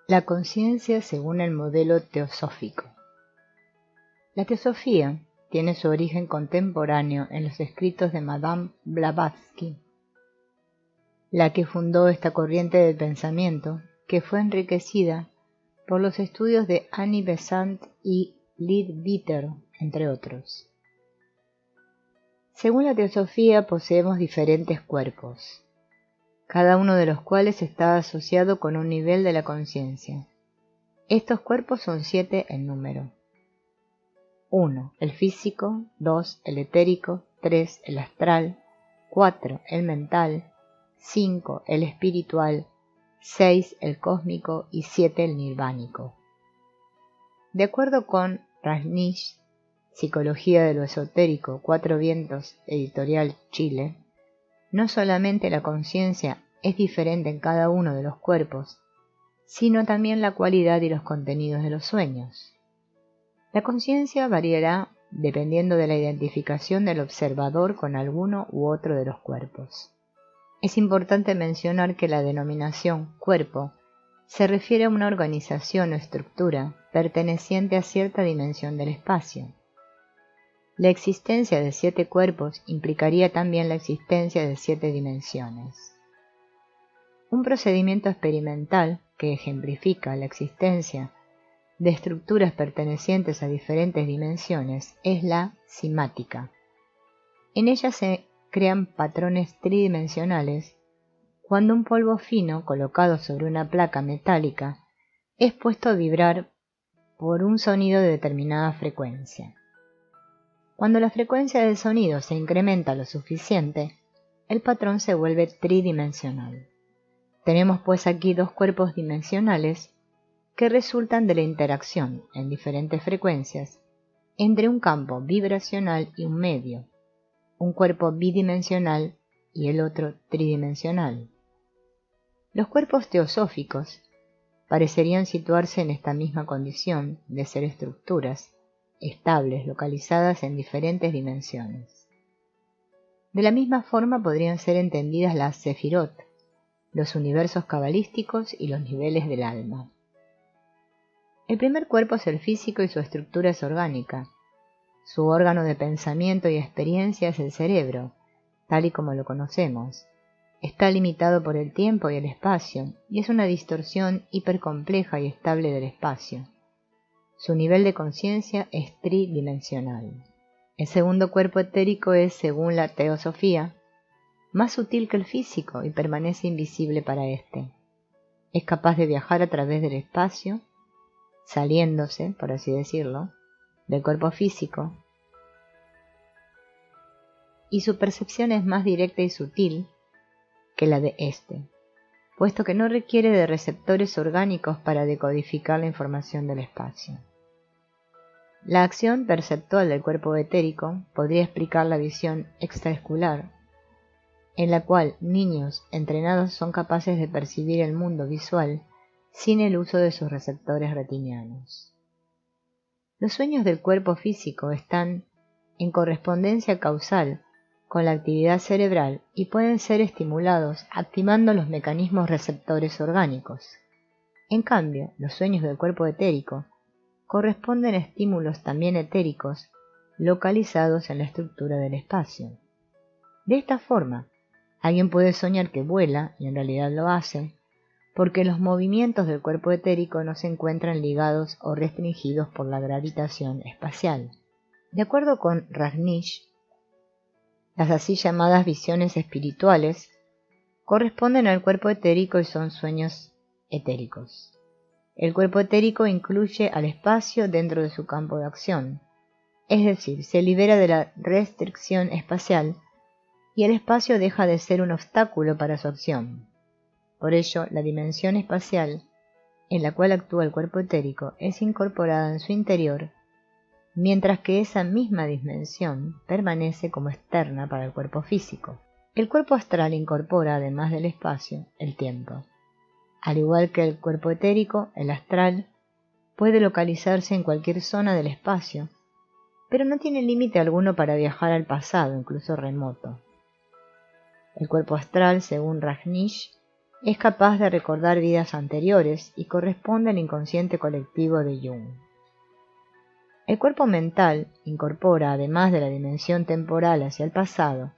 La conciencia según el modelo teosófico. La teosofía tiene su origen contemporáneo en los escritos de Madame Blavatsky, la que fundó esta corriente de pensamiento, que fue enriquecida por los estudios de Annie Besant y Leadbeater, entre otros. Según la teosofía poseemos diferentes cuerpos, cada uno de los cuales está asociado con un nivel de la conciencia. Estos cuerpos son 7 en número. 1. El físico, 2. El etérico, 3. El astral, 4. El mental, 5. El espiritual, 6. El cósmico y 7. El nirvánico. De acuerdo con Rajneesh, Psicología de lo Esotérico, Cuatro Vientos, Editorial Chile, no solamente la conciencia es diferente en cada uno de los cuerpos, sino también la cualidad y los contenidos de los sueños. La conciencia variará dependiendo de la identificación del observador con alguno u otro de los cuerpos. Es importante mencionar que la denominación cuerpo se refiere a una organización o estructura perteneciente a cierta dimensión del espacio. La existencia de 7 cuerpos implicaría también la existencia de 7 dimensiones. Un procedimiento experimental que ejemplifica la existencia de estructuras pertenecientes a diferentes dimensiones es la cimática. En ella se crean patrones tridimensionales cuando un polvo fino colocado sobre una placa metálica es puesto a vibrar por un sonido de determinada frecuencia. Cuando la frecuencia del sonido se incrementa lo suficiente, el patrón se vuelve tridimensional. Tenemos pues aquí 2 cuerpos dimensionales que resultan de la interacción en diferentes frecuencias entre un campo vibracional y un medio, un cuerpo bidimensional y el otro tridimensional. Los cuerpos teosóficos parecerían situarse en esta misma condición de ser estructuras estables localizadas en diferentes dimensiones. De la misma forma podrían ser entendidas las sefirot, los universos cabalísticos y los niveles del alma. El primer cuerpo es el físico y su estructura es orgánica. Su órgano de pensamiento y experiencia es el cerebro, tal y como lo conocemos. Está limitado por el tiempo y el espacio, y es una distorsión hipercompleja y estable del espacio. Su nivel de conciencia es tridimensional. El segundo cuerpo etérico es, según la teosofía, más sutil que el físico y permanece invisible para éste. Es capaz de viajar a través del espacio, saliéndose, por así decirlo, del cuerpo físico, y su percepción es más directa y sutil que la de éste, puesto que no requiere de receptores orgánicos para decodificar la información del espacio. La acción perceptual del cuerpo etérico podría explicar la visión extraescolar, en la cual niños entrenados son capaces de percibir el mundo visual sin el uso de sus receptores retinianos. Los sueños del cuerpo físico están en correspondencia causal con la actividad cerebral y pueden ser estimulados activando los mecanismos receptores orgánicos. En cambio, los sueños del cuerpo etérico corresponden a estímulos también etéricos localizados en la estructura del espacio. De esta forma, alguien puede soñar que vuela, y en realidad lo hace, porque los movimientos del cuerpo etérico no se encuentran ligados o restringidos por la gravitación espacial. De acuerdo con Rajneesh, las así llamadas visiones espirituales corresponden al cuerpo etérico y son sueños etéricos. El cuerpo etérico incluye al espacio dentro de su campo de acción, es decir, se libera de la restricción espacial y el espacio deja de ser un obstáculo para su acción. Por ello, la dimensión espacial en la cual actúa el cuerpo etérico es incorporada en su interior, mientras que esa misma dimensión permanece como externa para el cuerpo físico. El cuerpo astral incorpora, además del espacio, el tiempo. Al igual que el cuerpo etérico, el astral puede localizarse en cualquier zona del espacio, pero no tiene límite alguno para viajar al pasado, incluso remoto. El cuerpo astral, según Rajneesh, Es capaz de recordar vidas anteriores y corresponde al inconsciente colectivo de Jung. El cuerpo mental incorpora, además de la dimensión temporal hacia el pasado,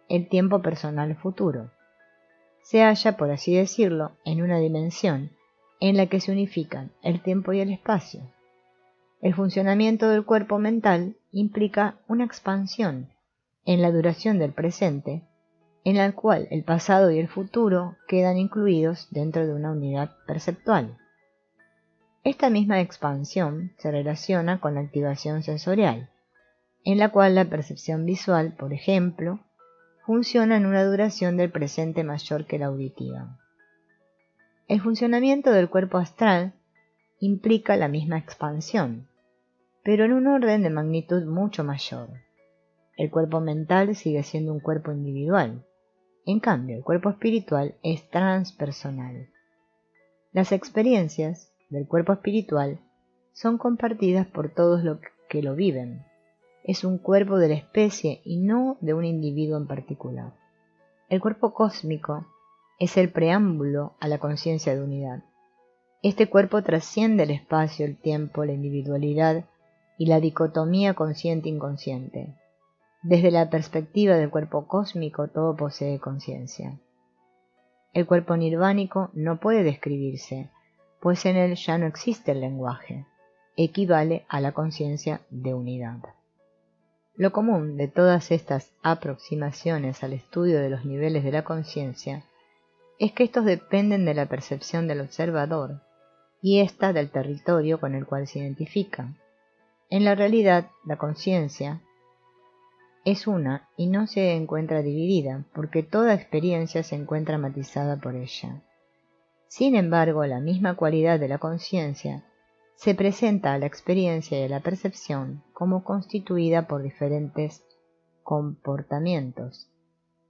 el tiempo personal futuro. Se halla, por así decirlo, en una dimensión en la que se unifican el tiempo y el espacio. El funcionamiento del cuerpo mental implica una expansión en la duración del presente, en la cual el pasado y el futuro quedan incluidos dentro de una unidad perceptual. Esta misma expansión se relaciona con la activación sensorial, en la cual la percepción visual, por ejemplo, funciona en una duración del presente mayor que la auditiva. El funcionamiento del cuerpo astral implica la misma expansión, pero en un orden de magnitud mucho mayor. El cuerpo mental sigue siendo un cuerpo individual, en cambio el cuerpo espiritual es transpersonal. Las experiencias del cuerpo espiritual son compartidas por todos los que lo viven. Es un cuerpo de la especie y no de un individuo en particular. El cuerpo cósmico es el preámbulo a la conciencia de unidad. Este cuerpo trasciende el espacio, el tiempo, la individualidad y la dicotomía consciente-inconsciente. Desde la perspectiva del cuerpo cósmico, todo posee conciencia. El cuerpo nirvánico no puede describirse, pues en él ya no existe el lenguaje. Equivale a la conciencia de unidad. Lo común de todas estas aproximaciones al estudio de los niveles de la conciencia es que estos dependen de la percepción del observador y ésta del territorio con el cual se identifica. En la realidad, la conciencia es una y no se encuentra dividida, porque toda experiencia se encuentra matizada por ella. Sin embargo, la misma cualidad de la conciencia se presenta a la experiencia y a la percepción como constituida por diferentes comportamientos.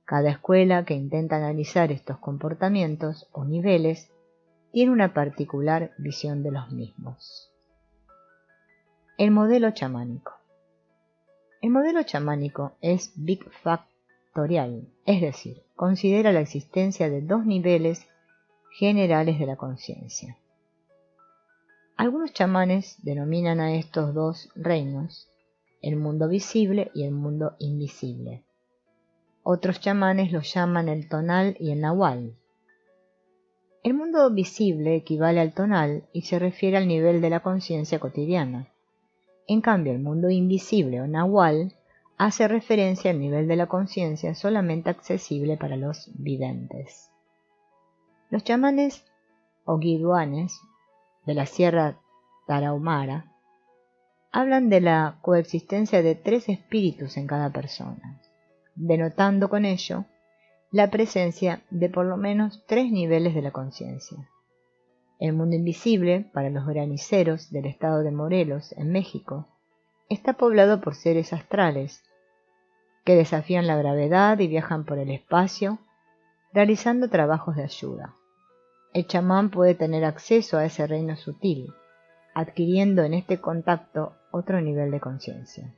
Cada escuela que intenta analizar estos comportamientos o niveles tiene una particular visión de los mismos. El modelo chamánico. El modelo chamánico es bifactorial, es decir, considera la existencia de dos niveles generales de la conciencia. Algunos chamanes denominan a estos dos reinos el mundo visible y el mundo invisible. Otros chamanes los llaman el tonal y el nahual. El mundo visible equivale al tonal y se refiere al nivel de la conciencia cotidiana. En cambio, el mundo invisible o nahual hace referencia al nivel de la conciencia solamente accesible para los videntes. Los chamanes o guiduanes de la Sierra Tarahumara hablan de la coexistencia de tres espíritus en cada persona, denotando con ello la presencia de por lo menos tres niveles de la conciencia. El mundo invisible, para los graniceros del estado de Morelos, en México, está poblado por seres astrales que desafían la gravedad y viajan por el espacio, realizando trabajos de ayuda. El chamán puede tener acceso a ese reino sutil, adquiriendo en este contacto otro nivel de conciencia.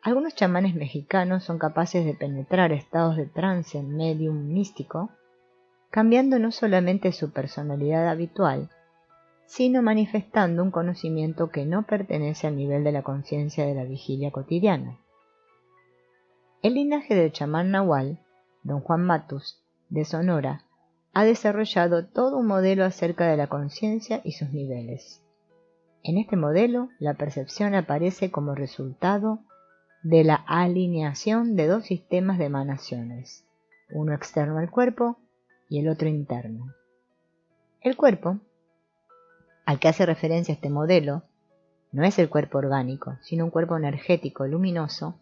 Algunos chamanes mexicanos son capaces de penetrar estados de trance medium místico, cambiando no solamente su personalidad habitual, sino manifestando un conocimiento que no pertenece al nivel de la conciencia de la vigilia cotidiana. El linaje del chamán nahual, don Juan Matus, de Sonora, ha desarrollado todo un modelo acerca de la conciencia y sus niveles. En este modelo, la percepción aparece como resultado de la alineación de dos sistemas de emanaciones, uno externo al cuerpo y el otro interno. El cuerpo, al que hace referencia este modelo, no es el cuerpo orgánico, sino un cuerpo energético luminoso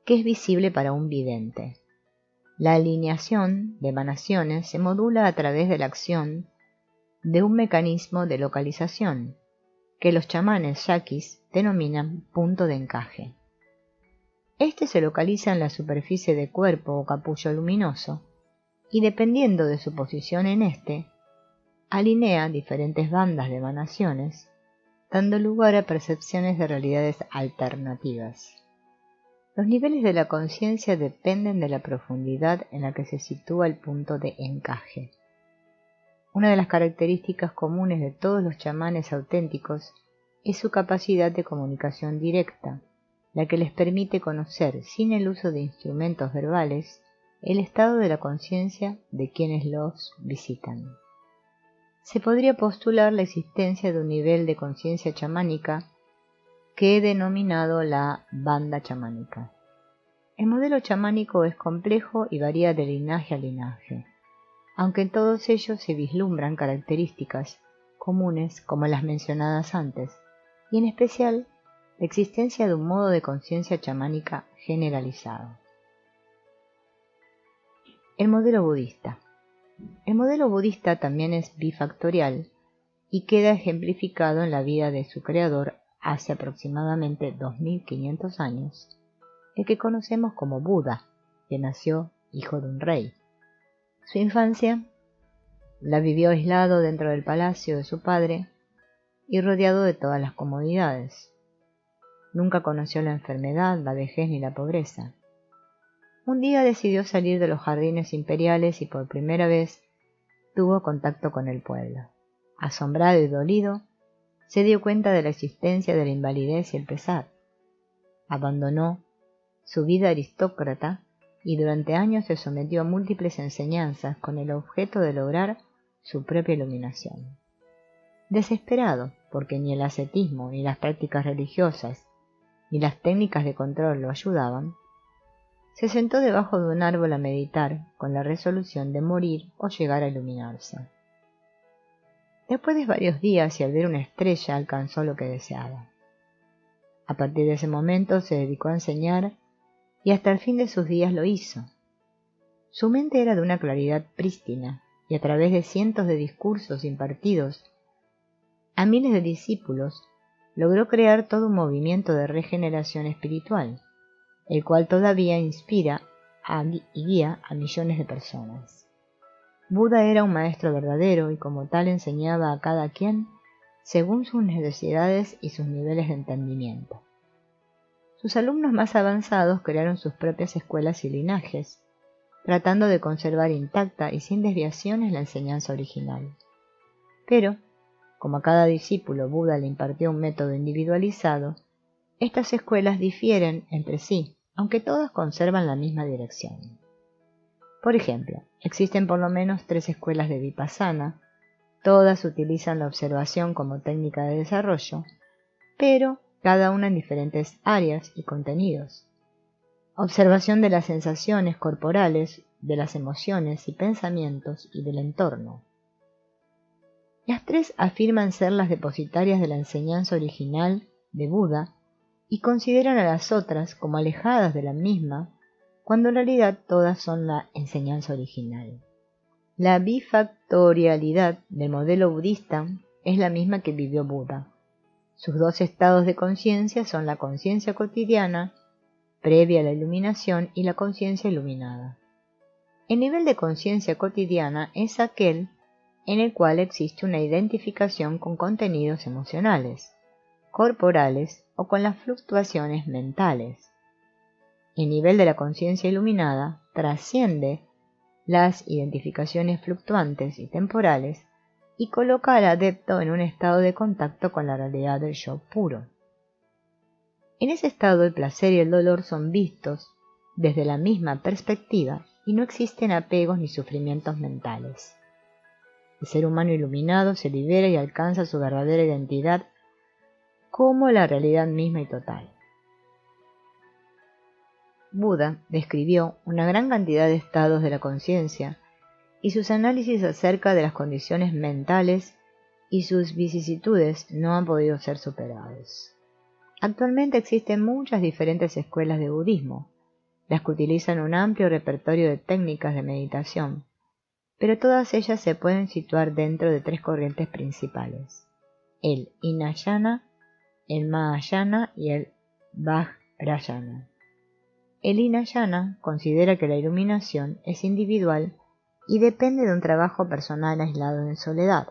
que es visible para un vidente. La alineación de emanaciones se modula a través de la acción de un mecanismo de localización que los chamanes yaquis denominan punto de encaje. Este se localiza en la superficie de cuerpo o capullo luminoso y, dependiendo de su posición en este, alinea diferentes bandas de emanaciones, dando lugar a percepciones de realidades alternativas. Los niveles de la conciencia dependen de la profundidad en la que se sitúa el punto de encaje. Una de las características comunes de todos los chamanes auténticos es su capacidad de comunicación directa, la que les permite conocer, sin el uso de instrumentos verbales, el estado de la conciencia de quienes los visitan. Se podría postular la existencia de un nivel de conciencia chamánica que he denominado la banda chamánica. El modelo chamánico es complejo y varía de linaje a linaje, aunque en todos ellos se vislumbran características comunes como las mencionadas antes, y en especial la existencia de un modo de conciencia chamánica generalizado. El modelo budista. El modelo budista también es bifactorial y queda ejemplificado en la vida de su creador hace aproximadamente 2500 años, el que conocemos como Buda, que nació hijo de un rey. Su infancia la vivió aislado dentro del palacio de su padre y rodeado de todas las comodidades. Nunca conoció la enfermedad, la vejez ni la pobreza. Un día decidió salir de los jardines imperiales y por primera vez tuvo contacto con el pueblo. Asombrado y dolido, se dio cuenta de la existencia de la invalidez y el pesar. Abandonó su vida aristócrata y durante años se sometió a múltiples enseñanzas con el objeto de lograr su propia iluminación. Desesperado, porque ni el ascetismo, ni las prácticas religiosas, ni las técnicas de control lo ayudaban, se sentó debajo de un árbol a meditar con la resolución de morir o llegar a iluminarse. Después de varios días y al ver una estrella alcanzó lo que deseaba. A partir de ese momento se dedicó a enseñar y hasta el fin de sus días lo hizo. Su mente era de una claridad prístina y a través de cientos de discursos impartidos a miles de discípulos logró crear todo un movimiento de regeneración espiritual, el cual todavía inspira y guía a millones de personas. Buda era un maestro verdadero y como tal enseñaba a cada quien según sus necesidades y sus niveles de entendimiento. Sus alumnos más avanzados crearon sus propias escuelas y linajes, tratando de conservar intacta y sin desviaciones la enseñanza original. Pero, como a cada discípulo Buda le impartió un método individualizado, estas escuelas difieren entre sí, aunque todas conservan la misma dirección. Por ejemplo, existen por lo menos 3 escuelas de Vipassana, todas utilizan la observación como técnica de desarrollo, pero cada una en diferentes áreas y contenidos. Observación de las sensaciones corporales, de las emociones y pensamientos y del entorno. Las 3 afirman ser las depositarias de la enseñanza original de Buda y consideran a las otras como alejadas de la misma, cuando en realidad todas son la enseñanza original. La bifactorialidad del modelo budista es la misma que vivió Buda. Sus 2 estados de conciencia son la conciencia cotidiana, previa a la iluminación, y la conciencia iluminada. El nivel de conciencia cotidiana es aquel en el cual existe una identificación con contenidos emocionales, corporales o con las fluctuaciones mentales. El nivel de la conciencia iluminada trasciende las identificaciones fluctuantes y temporales y coloca al adepto en un estado de contacto con la realidad del yo puro. En ese estado el placer y el dolor son vistos desde la misma perspectiva y no existen apegos ni sufrimientos mentales. El ser humano iluminado se libera y alcanza su verdadera identidad como la realidad misma y total. Buda describió una gran cantidad de estados de la conciencia y sus análisis acerca de las condiciones mentales y sus vicisitudes no han podido ser superados. Actualmente existen muchas diferentes escuelas de budismo, las que utilizan un amplio repertorio de técnicas de meditación, pero todas ellas se pueden situar dentro de 3 corrientes principales: el Hinayana, el Mahayana y el Vajrayana. El Hinayana considera que la iluminación es individual y depende de un trabajo personal aislado en soledad.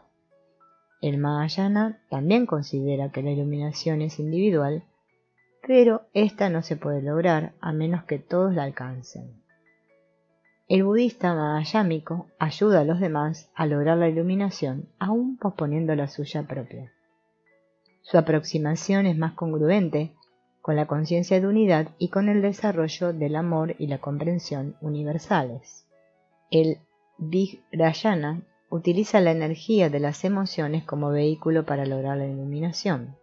El Mahayana también considera que la iluminación es individual, pero esta no se puede lograr a menos que todos la alcancen. El budista mahayámico ayuda a los demás a lograr la iluminación, aún posponiendo la suya propia. Su aproximación es más congruente con la conciencia de unidad y con el desarrollo del amor y la comprensión universales. El Vajrayana utiliza la energía de las emociones como vehículo para lograr la iluminación.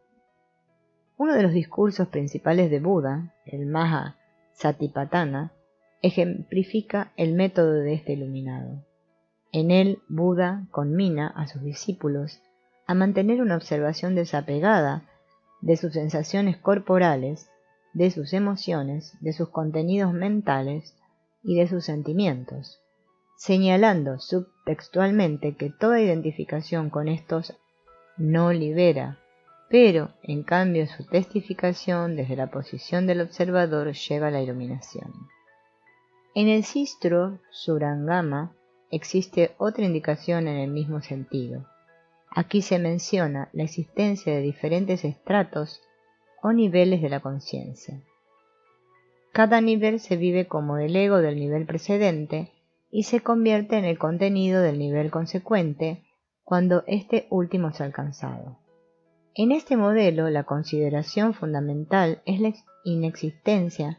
Uno de los discursos principales de Buda, el Maha Satipatthana, ejemplifica el método de este iluminado. En él, Buda conmina a sus discípulos a mantener una observación desapegada de sus sensaciones corporales, de sus emociones, de sus contenidos mentales y de sus sentimientos, señalando subtextualmente que toda identificación con estos no libera, pero en cambio su testificación desde la posición del observador lleva a la iluminación. En el Sistro Surangama existe otra indicación en el mismo sentido. Aquí se menciona la existencia de diferentes estratos o niveles de la conciencia. Cada nivel se vive como el ego del nivel precedente y se convierte en el contenido del nivel consecuente cuando este último es alcanzado. En este modelo, la consideración fundamental es la inexistencia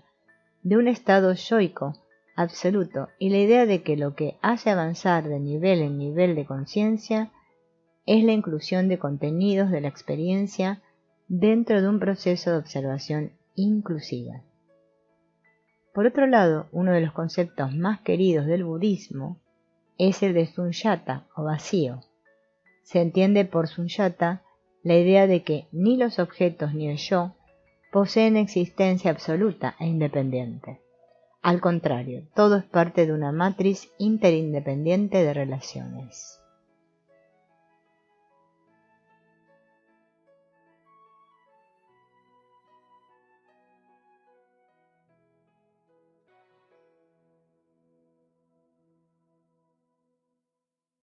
de un estado yoico absoluto y la idea de que lo que hace avanzar de nivel en nivel de conciencia es la inclusión de contenidos de la experiencia dentro de un proceso de observación inclusiva. Por otro lado, uno de los conceptos más queridos del budismo es el de sunyata o vacío. Se entiende por sunyata la idea de que ni los objetos ni el yo poseen existencia absoluta e independiente. Al contrario, todo es parte de una matriz interindependiente de relaciones.